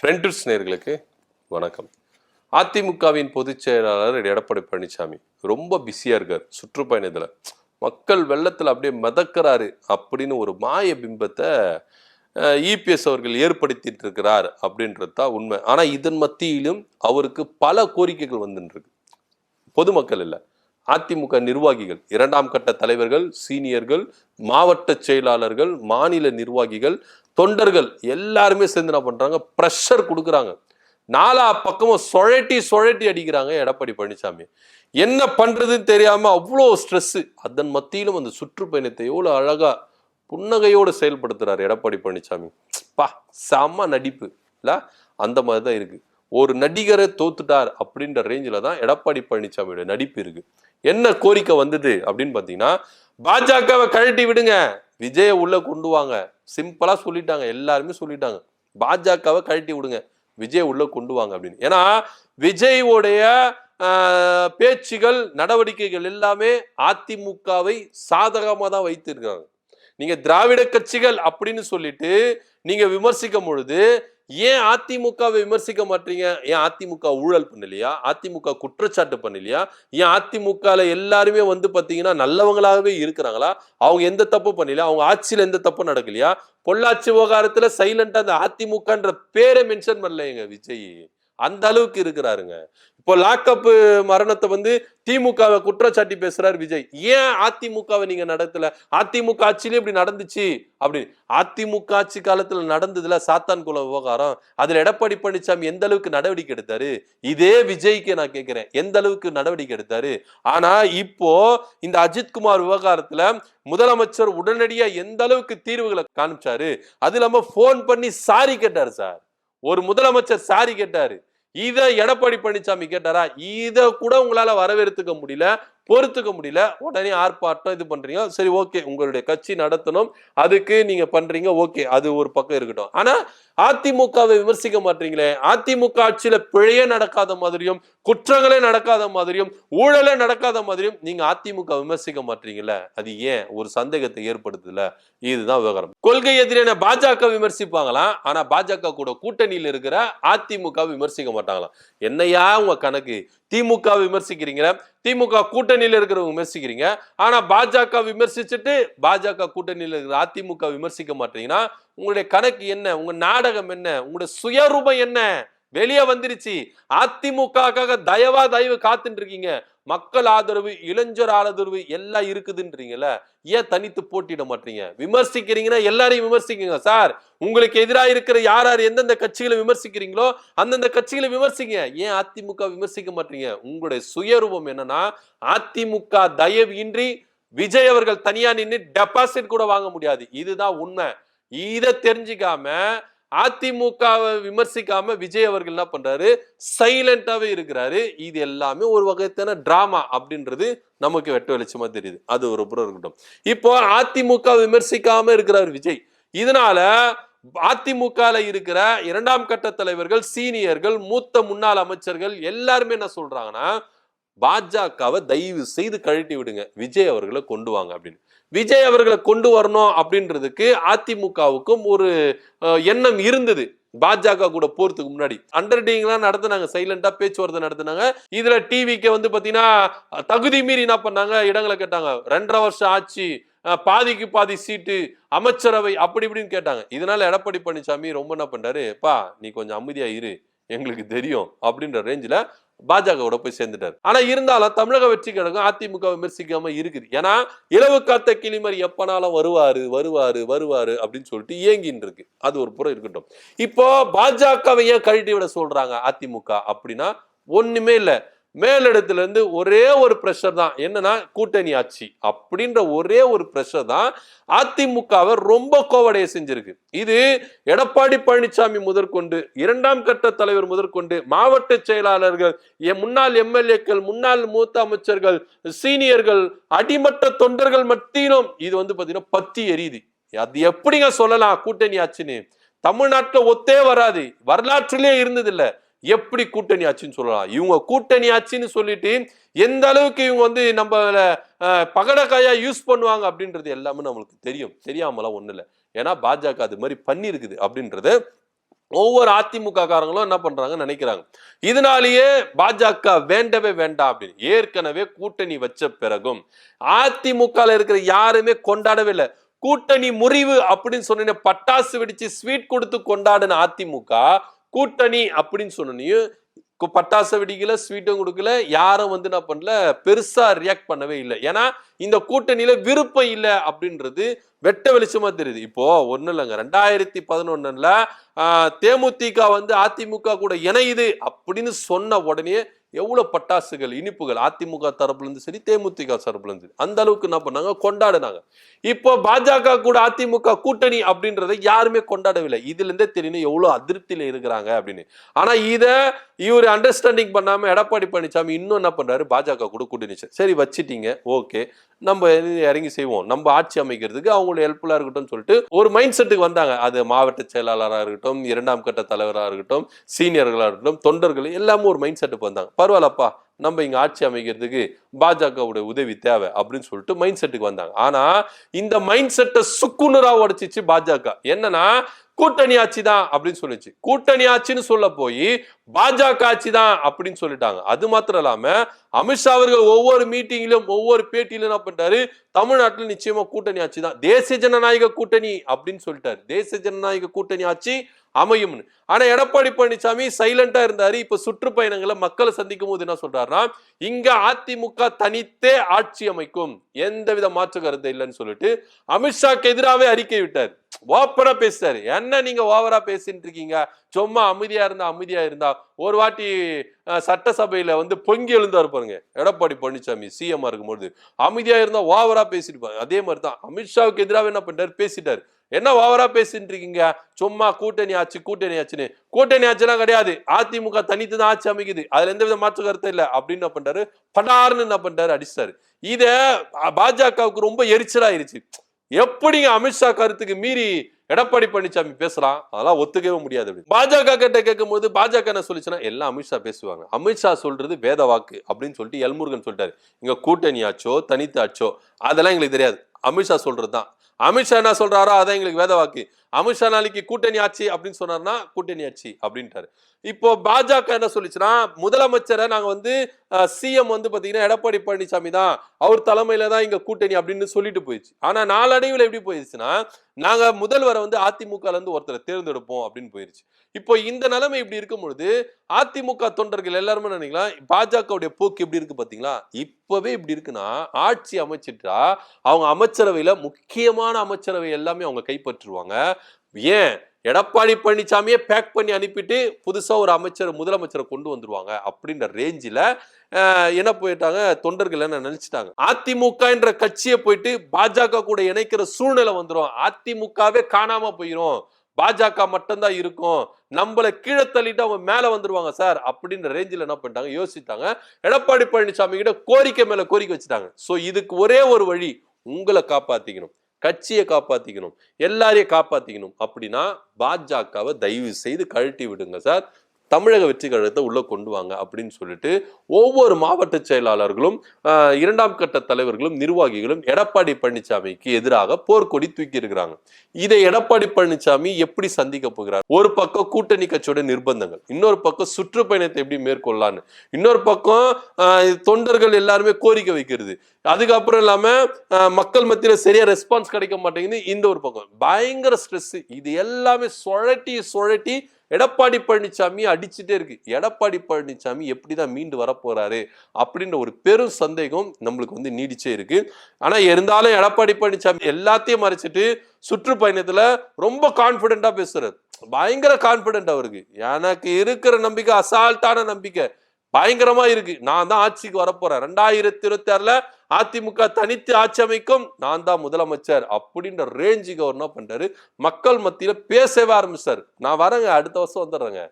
Friends நேயர்களுக்கு வணக்கம். அதிமுகவின் பொதுச் செயலாளர் எடப்பாடி பழனிசாமி ரொம்ப பிஸியா இருக்கார். சுற்றுப்பயணத்துல மக்கள் வெள்ளத்துல அப்படியே மிதக்கிறாரு அப்படின்னு ஒரு மாய பிம்பத்தை இபிஎஸ் அவர்கள் ஏற்படுத்திட்டு இருக்கிறார் அப்படின்றது தான் உண்மை. ஆனா இதன் மத்தியிலும் அவருக்கு பல கோரிக்கைகள் வந்துட்டு இருக்கு. பொதுமக்கள் இல்ல, அதிமுக நிர்வாகிகள், இரண்டாம் கட்ட தலைவர்கள், சீனியர்கள், மாவட்ட செயலாளர்கள், மாநில நிர்வாகிகள், தொண்டர்கள் எல்லாருமே சேர்ந்து என்ன பண்றாங்க, பிரஷர் கொடுக்குறாங்க. நாலா பக்கமும் சுழட்டி அடிக்கிறாங்க எடப்பாடி பழனிசாமி. என்ன பண்றதுன்னு தெரியாம அவ்வளோ ஸ்ட்ரெஸ். அதன் மத்தியிலும் அந்த சுற்றுப்பயணத்தை எவ்வளவு அழகா புன்னகையோடு செயல்படுத்துறாரு எடப்பாடி பழனிசாமி. பா, செம்ம நடிப்பு இல்ல? அந்த மாதிரிதான் இருக்கு. ஒரு நடிகரை தோத்துட்டார் அப்படின்ற ரேஞ்சில தான் எடப்பாடி பழனிசாமியோட நடிப்பு இருக்கு. என்ன கோரிக்கை வந்தது அப்படின்னு பாத்தீங்கன்னா, பாஜகவை கழட்டி விடுங்க, விஜய உள்ள கொண்டு வாங்க. சிம்பிளா சொல்லிட்டாங்க, எல்லாருமே சொல்லிட்டாங்க. பாஜகவை கழட்டி விடுங்க, விஜய் உள்ள கொண்டு வாங்க அப்படின்னு. ஏன்னா விஜயோடைய பேச்சுகள், நடவடிக்கைகள் எல்லாமே அதிமுகவை சாதகமா தான் வைத்திருக்காங்க. நீங்க திராவிட கட்சிகள் அப்படின்னு சொல்லிட்டு நீங்க விமர்சிக்கும் பொழுது ஏன் அதிமுகவை விமர்சிக்க மாட்டீங்க? ஏன் அதிமுக ஊழல் பண்ணலையா? அதிமுக குற்றச்சாட்டு பண்ணலையா? ஏன் அதிமுக எல்லாருமே பாத்தீங்கன்னா நல்லவங்களாகவே இருக்கிறாங்களா? அவங்க எந்த தப்பு பண்ணல? அவங்க ஆட்சியில எந்த தப்பு நடக்கலையா? பொள்ளாச்சி விவகாரத்துல சைலண்டா அந்த அதிமுகன்ற பேரை மென்ஷன் பண்ணலைங்க விஜய். அந்த அளவுக்கு இருக்கிறாருங்க. இப்போ லாக்அப் மரணத்தை திமுகவை குற்றச்சாட்டி பேசுறாரு விஜய். ஏன் அதிமுகவை நீங்க நடத்தல? அதிமுக ஆட்சியிலே இப்படி நடந்துச்சு அப்படி. அதிமுக ஆட்சி காலத்துல நடந்ததுல சாத்தான் குல விவகாரம், அதுல எடப்பாடி பழனிசாமி எந்த அளவுக்கு நடவடிக்கை எடுத்தாரு? இதே விஜய்க்கு நான் கேட்கிறேன், எந்த அளவுக்கு நடவடிக்கை எடுத்தாரு? ஆனா இப்போ இந்த அஜித்குமார் விவகாரத்துல முதலமைச்சர் உடனடியா எந்த அளவுக்கு தீர்வுகளை காமிச்சாரு? அது இல்லாம போன் பண்ணி சாரி கேட்டாரு சார். ஒரு முதலமைச்சர் சாரி கேட்டாரு. இத எடப்பாடி பழனிசாமி கேட்டாரா? இத கூட உங்களால வரவேற்றுக்க முடியல, பொறுத்துக்க முடியல. உடனே ஆர்ப்பாட்டம் இது பண்றீங்க. சரி, ஓகே, உங்களுடைய கட்சி நடத்தணும், அதுக்கு நீங்க பண்றீங்க, ஓகே, அது ஒரு பக்கம் இருக்கட்டும். ஆனா அதிமுகவை விமர்சிக்க மாட்டீங்களே. அதிமுக ஆட்சியில பிழையே நடக்காத மாதிரியும், குற்றங்களே நடக்காத மாதிரியும், ஊழலே நடக்காத மாதிரியும் நீங்க அதிமுக விமர்சிக்க மாட்டீங்கல்ல, அது ஏன்? ஒரு சந்தேகத்தை ஏற்படுத்துதுல. இதுதான் விவகாரம். கொள்கை எதிரான பாஜக விமர்சிப்பாங்களாம், ஆனா பாஜக கூட கூட்டணியில் இருக்கிற அதிமுக விமர்சிக்க மாட்டாங்களாம். என்னையா உங்க கணக்கு? திமுக விமர்சிக்கிறீங்க, திமுக கூட்டணியில் இருக்கிறவங்க விமர்சிக்கிறீங்க, ஆனா பாஜக விமர்சிச்சுட்டு பாஜக கூட்டணியில் இருக்கிற அதிமுக விமர்சிக்க மாட்டீங்கன்னா உங்களுடைய கணக்கு என்ன? உங்க நாடகம் என்ன? உங்களுடைய சுயரூபம் என்ன? வெளியே வந்துருச்சு. அதிமுக தயவு காத்துட்டு இருக்கீங்க. மக்கள் ஆதரவு, இளைஞர் ஆதரவு எல்லாம் இருக்குதுன்றீங்கல்ல, ஏன் தனித்து போட்டிட மாட்டீங்க? விமர்சிக்கிறீங்கன்னா எல்லாரையும் விமர்சிக்குங்க சார். உங்களுக்கு எதிராக இருக்கிற யார் யார் எந்தெந்த கட்சிகளை விமர்சிக்கிறீங்களோ அந்தந்த கட்சிகளை விமர்சிங்க. ஏன் அதிமுக விமர்சிக்க மாட்டீங்க? உங்களுடைய சுயரூபம் என்னன்னா, அதிமுக தயவு இன்றி விஜய் அவர்கள் தனியா நின்று டெபாசிட் கூட வாங்க முடியாது. இதுதான் உண்மை. இதை தெரிஞ்சுக்காம அதிமுகவை விமர்சிக்காம விஜய் அவர்கள் என்ன பண்றாரு? சைலண்டாவே இருக்கிறாரு. இது எல்லாமே ஒரு வகையான டிராமா அப்படின்றது நமக்கு வெட்ட வெளிச்சமா தெரியுது. அது ஒரு புறம் இருக்கட்டும். இப்போ அதிமுக விமர்சிக்காம இருக்கிறார் விஜய். இதனால அதிமுக இருக்கிற இரண்டாம் கட்ட தலைவர்கள், சீனியர்கள், மூத்த முன்னாள் அமைச்சர்கள் எல்லாருமே என்ன சொல்றாங்கன்னா, பாஜகவை தயவு செய்து கழட்டி விடுங்க, விஜய் அவர்களை கொண்டு வாங்க அப்படின்னு. விஜய் அவர்களை கொண்டு வரணும் அப்படின்றதுக்கு அதிமுகவுக்கும் ஒரு எண்ணம் இருந்தது. பாஜக கூட போறதுக்கு முன்னாடி அண்டர்டேக்கிங்லாம் நடத்தினாங்க, சைலண்டா பேச்சுவார்த்தை நடத்தினாங்க. இதுல டிவிக்கு பாத்தீங்கன்னா தகுதி மீறி என்ன பண்ணாங்க, இடங்களை கேட்டாங்க. 2.5 வருஷம் ஆட்சி, பாதிக்கு பாதி சீட்டு, அமைச்சரவை அப்படி இப்படின்னு கேட்டாங்க. இதனால எடப்பாடி பழனிசாமி ரொம்ப என்ன பண்றாரு, பா நீ கொஞ்சம் அமைதியா இரு, எங்களுக்கு தெரியும் அப்படின்ற ரேஞ்சில பாஜக போய் சேர்ந்துட்டாரு. ஆனா இருந்தாலும் தமிழக வெற்றி கழகம் அதிமுக விமர்சிக்காம இருக்குது. ஏன்னா இலவு காத்த கிளிமரி எப்பனாலும் வருவாரு அப்படின்னு சொல்லிட்டு ஏங்கின்னு இருக்கு. அது ஒரு புறம் இருக்கட்டும். இப்போ பாஜகவை ஏன் கழட்டி விட சொல்றாங்க அதிமுக அப்படின்னா ஒண்ணுமே இல்ல. மேலிடத்துல இருந்து ஒரே ஒரு பிரஷர் தான். என்னன்னா, கூட்டணி ஆட்சி அப்படின்ற ஒரே ஒரு பிரஷர் தான் அதிமுகவை ரொம்ப கோவடைய செஞ்சிருக்கு. இது எடப்பாடி பழனிசாமி முதற்கொண்டு, இரண்டாம் கட்ட தலைவர் முதற்கொண்டு, மாவட்ட செயலாளர்கள், முன்னாள் எம்எல்ஏக்கள், முன்னாள் மூத்த அமைச்சர்கள், சீனியர்கள், அடிமட்ட தொண்டர்கள் மத்தியிலும் இது பாத்தீங்கன்னா பத்தி எரியுது. அது எப்படிங்க சொல்லலாம் கூட்டணி ஆட்சின்னு? தமிழ்நாட்டுல ஒத்தே வராது, வரலாற்றிலே இருந்தது இல்ல. எப்படி கூட்டணி ஆட்சின்னு சொல்லலாம்? இவங்க கூட்டணி ஆட்சின்னு சொல்லிட்டு எந்த அளவுக்கு இவங்க நம்ம பகடக்காயா யூஸ் பண்ணுவாங்க அப்படின்றது எல்லாமே நம்மளுக்கு தெரியும். தெரியாமலாம் ஒண்ணு இல்லை. ஏன்னா பாஜக அது மாதிரி பண்ணி இருக்குது அப்படின்றது ஒவ்வொரு அதிமுக காரங்களும் என்ன பண்றாங்க நினைக்கிறாங்க. இதனாலேயே பாஜக வேண்டவே வேண்டாம் அப்படின்னு. ஏற்கனவே கூட்டணி வச்ச பிறகும் அதிமுக இருக்கிற யாருமே கொண்டாடவே இல்லை. கூட்டணி முறிவு அப்படின்னு சொன்ன பட்டாசு வெடிச்சு ஸ்வீட் கொடுத்து கொண்டாடின அதிமுக கூட்டணி அப்படின்னு சொன்னையும் பட்டாசு வெடிக்கல, ஸ்வீட்டும் கொடுக்கல, யாரும் வந்து என்ன பண்ணல, பெருசா ரியாக்ட் பண்ணவே இல்லை. ஏன்னா இந்த கூட்டணியில விருப்பம் இல்லை அப்படின்றது வெட்ட வெளிச்சமா தெரியுது. இப்போ ஒண்ணு இல்லைங்க, 2011 தேமுதிக வந்து அதிமுக கூட இணையுது அப்படின்னு சொன்ன உடனே எவ்வளவு பட்டாசுகள், இனிப்புகள் அதிமுக தரப்புல இருந்து சரி, தேமுதிக தரப்புல இருந்து அந்த அளவுக்கு என்ன பண்ணாங்க, கொண்டாடினாங்க. இப்போ பாஜக கூட அதிமுக கூட்டணி அப்படின்றத யாருமே கொண்டாடவில்லை. இதுல இருந்தே தெரியணும் எவ்வளவு அதிருப்தியில இருக்கிறாங்க அப்படின்னு. ஆனா இத இவரு அண்டர்ஸ்டாண்டிங் பண்ணாம எடப்பாடி பழனிசாமி இன்னும் என்ன பண்றாரு, பாஜக கூட கூட்டணி சரி வச்சிட்டீங்க, ஓகே நம்ம இறங்கி செய்வோம், நம்ம ஆட்சி அமைக்கிறதுக்கு அவங்களோட ஹெல்ப்ஃபுல்லா இருக்கட்டும் சொல்லிட்டு ஒரு மைண்ட் செட்டுக்கு வந்தாங்க. அது மாவட்ட செயலாளராக இருக்கட்டும், 2ஆம் கட்ட தலைவராக இருக்கட்டும், சீனியர்களாக இருக்கட்டும், தொண்டர்கள் எல்லாமே ஒரு மைண்ட் செட்டுக்கு வந்தாங்க. பரவாயில்லப்பா, நம்ம இங்க ஆட்சி அமைக்கிறதுக்கு பாஜகவுடைய உதவி தேவை அப்படின்னு சொல்லிட்டு மைண்ட் செட்டுக்கு வந்தாங்க. ஆனா இந்த மைண்ட் செட்டை சுக்குநூறா உடைச்சிச்சு பாஜக. என்னன்னா கூட்டணி ஆட்சி தான் அப்படின்னு சொல்லிச்சு. கூட்டணி ஆட்சின்னு சொல்ல போய் பாஜக ஆட்சி தான் அப்படின்னு சொல்லிட்டாங்க. அது மாத்திரம் இல்லாம அமித்ஷா அவர்கள் ஒவ்வொரு மீட்டிங்கிலும் ஒவ்வொரு பேட்டியிலும் என்ன பண்றாரு, தமிழ்நாட்டில் நிச்சயமா கூட்டணி ஆட்சி தான், தேசிய ஜனநாயக கூட்டணி அப்படின்னு சொல்லிட்டாரு. தேசிய ஜனநாயக கூட்டணி ஆட்சி அமையும்னு. ஆனா எடப்பாடி பழனிசாமி சைலண்டா இருந்தாரு. இப்ப சுற்றுப்பயணங்களை மக்களை சந்திக்கும் போது என்ன சொல்றாருன்னா, இங்க அதிமுக தனித்தே ஆட்சி அமைக்கும், எந்தவித மாற்று கருத்து இல்லைன்னு சொல்லிட்டு அமித்ஷாக்கு எதிராகவே அறிக்கை விட்டார். ஓப்பனா பேசுறாரு. என்ன நீங்க ஓவரா பேசிட்டு இருக்கீங்க, சும்மா அமைதியா இருந்தா ஒரு வாட்டி சட்டசபையில வந்து பொங்கி எழுந்தாரு பாருங்க எடப்பாடி பழனிசாமி சிஎம் இருக்கும்போது, அமைதியா இருந்தா ஓவரா பேசிட்டு. அதே மாதிரிதான் அமித்ஷாவுக்கு எதிராக என்ன பண்றாரு, பேசிட்டாரு. என்ன ஓவரா பேசிட்டு இருக்கீங்க, சும்மா கூட்டணி ஆச்சுன்னு. கூட்டணி ஆச்சுலாம் கிடையாது, அதிமுக தனித்து தான் ஆட்சி அமைக்குது, அதுல எந்த வித மாற்று கருத்து இல்ல அப்படின்னு என்ன பண்றாரு, படார்னு என்ன பண்றாரு, அடிச்சாரு. இத பாஜகவுக்கு ரொம்ப எரிச்சலாயிருச்சு. எப்படிங்க அமித்ஷா கருத்துக்கு மீறி எடப்பாடி பழனிசாமி பேசலாம், அதெல்லாம் ஒத்துக்கவே முடியாது. பாஜக கிட்ட கேட்கும் போது பாஜக என்ன சொல்லிச்சுன்னா, எல்லாம் அமித்ஷா பேசுவாங்க, அமித்ஷா சொல்றது வேத வாக்கு அப்படின்னு சொல்லிட்டு எல்முருகன் சொல்லிட்டாரு. இங்க கூட்டணி ஆச்சோ தனித்து ஆச்சோ அதெல்லாம் எங்களுக்கு தெரியாது, அமித்ஷா சொல்றதுதான். அமித்ஷா என்ன சொல்றாரோ அதான் எங்களுக்கு வேத வாக்கு. அமித்ஷா நாளைக்கு கூட்டணி ஆட்சி அப்படின்னு சொன்னார்னா கூட்டணி ஆட்சி அப்படின்ட்டாரு. இப்போ பாஜக என்ன சொல்லிச்சுன்னா, முதலமைச்சரை நாங்க வந்து சிஎம் வந்து பாத்தீங்கன்னா எடப்பாடி பழனிசாமி தான், அவர் தலைமையில தான் இங்க கூட்டணி அப்படின்னு சொல்லிட்டு போயிடுச்சு. ஆனா நாளடைவில் எப்படி போயிடுச்சுன்னா, நாங்க முதல்வரை வந்து அதிமுக இருந்து ஒருத்தரை தேர்ந்தெடுப்போம் அப்படின்னு போயிருச்சு. இப்போ இந்த நிலைமை இப்படி இருக்கும் பொழுது அதிமுக தொண்டர்கள் எல்லாருமே நினைக்கலாம், பாஜகவுடைய போக்கு எப்படி இருக்கு பாத்தீங்களா, இப்பவே இப்படி இருக்குன்னா ஆட்சி அமைச்சிட்டா அவங்க அமைச்சரவையில முக்கியமான அமைச்சரவை எல்லாமே அவங்க கைப்பற்றுவாங்க. ஏன் எடப்பாடி பழனிசாமியே பேக் பண்ணி அனுப்பிட்டு புதுசா ஒரு முதலமைச்சரை கொண்டு வந்துருவாங்க அப்படின்ற ரேஞ்சில என்ன போயிட்டாங்க தொண்டர்கள், என்ன நினைச்சிட்டாங்க, அதிமுக என்ற கட்சியை போயிட்டு பாஜக கூட இணைக்கிற சூழ்நிலை வந்துடும், அதிமுகவே காணாம போயிடும், பாஜக மட்டும்தான் இருக்கும், நம்மள கீழே தள்ளிட்டு அவங்க மேல வந்துருவாங்க சார் அப்படின்ற ரேஞ்சில் என்ன பண்ணிட்டாங்க, யோசித்தாங்க. எடப்பாடி பழனிசாமி கிட்ட கோரிக்கை மேல கோரிக்கை வச்சுட்டாங்க. சோ இதுக்கு ஒரே ஒரு வழி, உங்களை காப்பாத்திக்கணும், கட்சியை காப்பாத்திக்கணும், எல்லாரையும் காப்பாத்திக்கணும் அப்படின்னா பாஜகவை தயவு செய்து கழட்டி விடுங்க சார், தமிழக வெற்றி கழகத்தை உள்ள கொண்டு வாங்க அப்படின்னு சொல்லிட்டு ஒவ்வொரு மாவட்ட செயலாளர்களும் 2ஆம் கட்ட தலைவர்களும் நிர்வாகிகளும் எடப்பாடி பழனிசாமிக்கு எதிராக போர்க்கொடி தூக்கி இருக்கிறாங்க. இதை எடப்பாடி பழனிசாமி எப்படி சந்திக்க போகிறார்? ஒரு பக்கம் கூட்டணி கட்சியோட நிர்பந்தங்கள், இன்னொரு பக்கம் சுற்றுப்பயணத்தை எப்படி மேற்கொள்ளலான்னு, இன்னொரு பக்கம் தொண்டர்கள் எல்லாருமே கோரிக்கை வைக்கிறது, அதுக்கப்புறம் இல்லாம மக்கள் மத்தியில சரியா ரெஸ்பான்ஸ் கிடைக்க மாட்டேங்குது, இந்த ஒரு பக்கம் பயங்கர ஸ்ட்ரெஸ். இது எல்லாமே சுழட்டி எடப்பாடி பழனிசாமி அடிச்சுட்டே இருக்கு. எடப்பாடி பழனிசாமி எப்படிதான் மீண்டு வரப்போறாரு அப்படின்ற ஒரு பெரும் சந்தேகம் நம்மளுக்கு வந்து நீடிச்சே இருக்கு. ஆனா இருந்தாலும் எடப்பாடி பழனிசாமி எல்லாத்தையும் மறைச்சிட்டு சுற்றுப்பயணத்துல ரொம்ப கான்பிடென்டா பேசுறாரு, பயங்கர கான்பிடென்ட் அவருக்கு. எனக்கு இருக்கிற நம்பிக்கை அசால்ட்டான நம்பிக்கை பயங்கரமா இருக்கு, நான் தான் ஆட்சிக்கு வரப்போறேன், 2026 அதிமுக தனித்து ஆட்சி அமைக்கும், நான் தான் முதலமைச்சர் அப்படின்ற ரேஞ்சுக்கு அவர் என்ன பண்றாரு, மக்கள் மத்தியில பேசவே ஆரம்பிச்சாரு. நான் வரேங்க, அடுத்த வருஷம் வந்துடுறேங்க,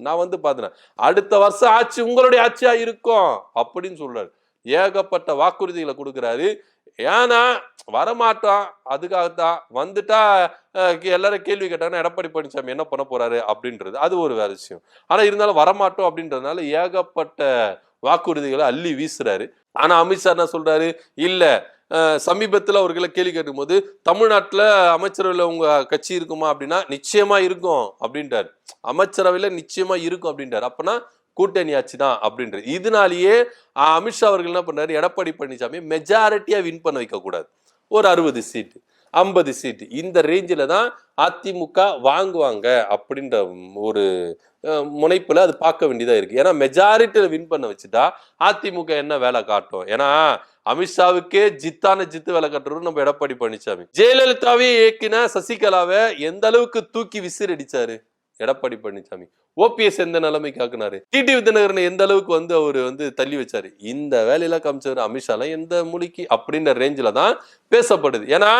நான் வந்து பாத்துறேன், அடுத்த வருஷம் ஆட்சி உங்களுடைய ஆட்சியா இருக்கும் அப்படின்னு சொல்றாரு. ஏகப்பட்ட வாக்குறுதிகளை கொடுக்குறாரு. ஏன்னா வரமாட்டான், அதுக்காகத்தான். வந்துட்டா எல்லாரும் கேள்வி கேட்டாங்கன்னா எடப்பாடி பழனிசாமி என்ன பண்ண போறாரு அப்படின்றது அது ஒரு வேற விஷயம். ஆனா இருந்தாலும் வரமாட்டோம் அப்படின்றதுனால ஏகப்பட்ட வாக்குறுதிகளை அள்ளி வீசுறாரு. ஆனா அமித்ஷா என்ன சொல்றாரு, இல்ல சமீபத்தில் அவர்களை கேள்வி கேட்கும் போது தமிழ்நாட்டில் அமைச்சரவையில் உங்க கட்சி இருக்குமா அப்படின்னா நிச்சயமா இருக்கும் அப்படின்றார். அமைச்சரவையில் நிச்சயமா இருக்கும் அப்படின்றார். அப்பனா கூட்டணி ஆட்சி தான் அப்படின்றது. இதனாலேயே அமித்ஷா அவர்கள் என்ன பண்ணாரு, எடப்பாடி பழனிசாமி மெஜாரிட்டியா வின் பண்ண வைக்க கூடாது, ஒரு 60 சீட்டு 50 சீட்டு இந்த ரேஞ்சில தான் அதிமுக வாங்குவாங்க அப்படின்ற ஒரு முனைப்புல அது பார்க்க வேண்டியதா இருக்கு. ஏன்னா மெஜாரிட்டியில வின் பண்ண வச்சுட்டா அதிமுக என்ன வேலை காட்டும்? ஏன்னா அமித்ஷாவுக்கே ஜித்தான ஜித்து வேலை கட்டுறது நம்ம எடப்பாடி பழனிசாமி. ஜெயலலிதாவே இயக்கின சசிகலாவை எந்த அளவுக்கு தூக்கி விசிறடிச்சாரு எடப்பாடி பழனிசாமி. ஓபிஎஸ் எந்த நிலைமைக்கு ஆக்குனாரு, டிடிவி தினகரனை எந்த அளவுக்கு அவரு தள்ளி வச்சாரு. இந்த வேலையெல்லாம் காமிச்சாரு அமித்ஷாலாம் எந்த மொழிக்கு அப்படின்ற ரேஞ்சில தான் பேசப்படுது. ஏன்னா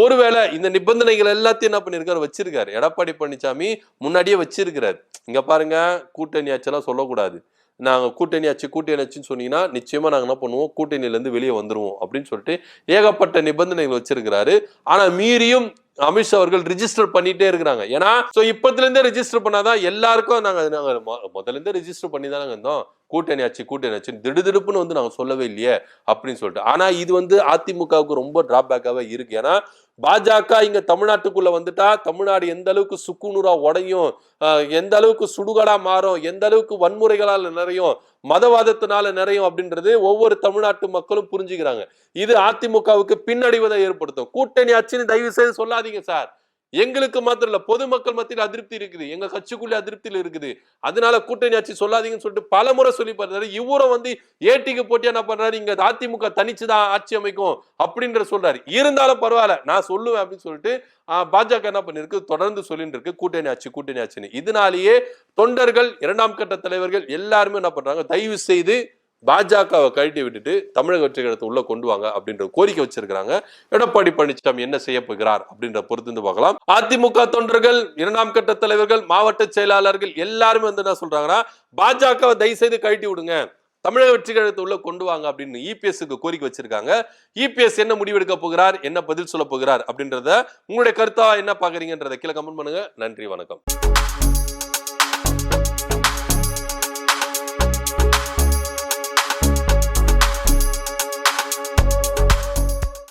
ஒருவேளை இந்த நிபந்தனைகள் எல்லாத்தையும் என்ன பண்ணிருக்காரு, வச்சிருக்காரு எடப்பாடி பழனிசாமி, முன்னாடியே வச்சிருக்கிறாரு. இங்க பாருங்க, கூட்டணி ஆட்சியெல்லாம் சொல்லக்கூடாது, நாங்க கூட்டணி ஆட்சின்னு சொன்னீங்கன்னா நிச்சயமா நாங்க என்ன பண்ணுவோம், கூட்டணியில இருந்து வெளியே வந்துருவோம் அப்படின்னு சொல்லிட்டு ஏகப்பட்ட நிபந்தனைகள் வச்சிருக்கிறாரு. ஆனா மீறியும் அமித்ஷா அவர்கள் ரிஜிஸ்டர் பண்ணிட்டே இருக்கிறாங்க. ஏன்னா இப்பத்துல இருந்தே ரிஜிஸ்டர் பண்ணாதான் எல்லாருக்கும் நாங்க முதல்ல இருந்தே ரிஜிஸ்டர் பண்ணி தான் இருந்தோம், கூட்டணி ஆட்சி திடுதிடுப்புன்னு நாங்க சொல்லவே இல்லையே அப்படின்னு சொல்லிட்டு. ஆனா இது அதிமுகவுக்கு ரொம்ப டிராபேக்காவே இருக்கு. ஏன்னா பாஜக இங்க தமிழ்நாட்டுக்குள்ள வந்துட்டா தமிழ்நாடு எந்த அளவுக்கு சுக்குநூறா உடையும், எந்த அளவுக்கு சுடுகாடா மாறும், எந்த அளவுக்கு வன்முறைகளால் நிறையும், மதவாதத்தினால நிறையும் அப்படின்றது ஒவ்வொரு தமிழ்நாட்டு மக்களும் புரிஞ்சுக்கிறாங்க. இது அதிமுகவுக்கு பின்னடைவதை ஏற்படுத்தும். கூட்டணி ஆட்சின்னு தயவு செய்து சொல்லாதீங்க சார். எங்களுக்கு மாத்திரம் இல்ல, பொதுமக்கள் மத்தியில் அதிருப்தி இருக்குது, எங்க கட்சிக்குள்ளே அதிருப்தியில் இருக்குது. அதனால கூட்டணி ஆட்சி சொல்லாதீங்கன்னு சொல்லிட்டு பல முறை சொல்லி பாருறாரு. இவரும் ஏடிக்கு போட்டியா என்ன பண்றாரு, இங்க அதிமுக தனிச்சுதான் ஆட்சி அமைக்கும் அப்படின்ற சொல்றாரு. இருந்தாலும் பரவாயில்ல நான் சொல்லுவேன் அப்படின்னு சொல்லிட்டு பாஜக என்ன பண்ணிருக்கு, தொடர்ந்து சொல்லிட்டு இருக்கு கூட்டணி ஆட்சின்னு. இதனாலேயே தொண்டர்கள், இரண்டாம் கட்ட தலைவர்கள் எல்லாருமே என்ன பண்றாங்க, தயவு செய்து பாஜகவை கழட்டி விட்டுட்டு தமிழக வெற்றி கழகத்தை உள்ள கொண்டு வாங்க அப்படின்ற கோரிக்கை வச்சிருக்காங்க. எடப்பாடி பழனிசாமி என்ன செய்ய போகிறார் அப்படின்ற பொறுத்து பார்க்கலாம். அதிமுக தொண்டர்கள், இரண்டாம் கட்ட தலைவர்கள், மாவட்ட செயலாளர்கள் எல்லாருமே என்ன சொல்றாங்கன்னா, பாஜகவை தயவு செய்து கழட்டி விடுங்க, தமிழக வெற்றி கழகத்தை உள்ள கொண்டு வாங்க அப்படின்னு இபிஎஸ்க்கு கோரிக்கை வச்சிருக்காங்க. இபிஎஸ் என்ன முடிவெடுக்க போகிறார், என்ன பதில் சொல்ல போகிறார் அப்படின்றத உங்களுடைய கருத்தா என்ன பாக்குறீங்கன்றத கீழே கமெண்ட் பண்ணுங்க. நன்றி, வணக்கம்.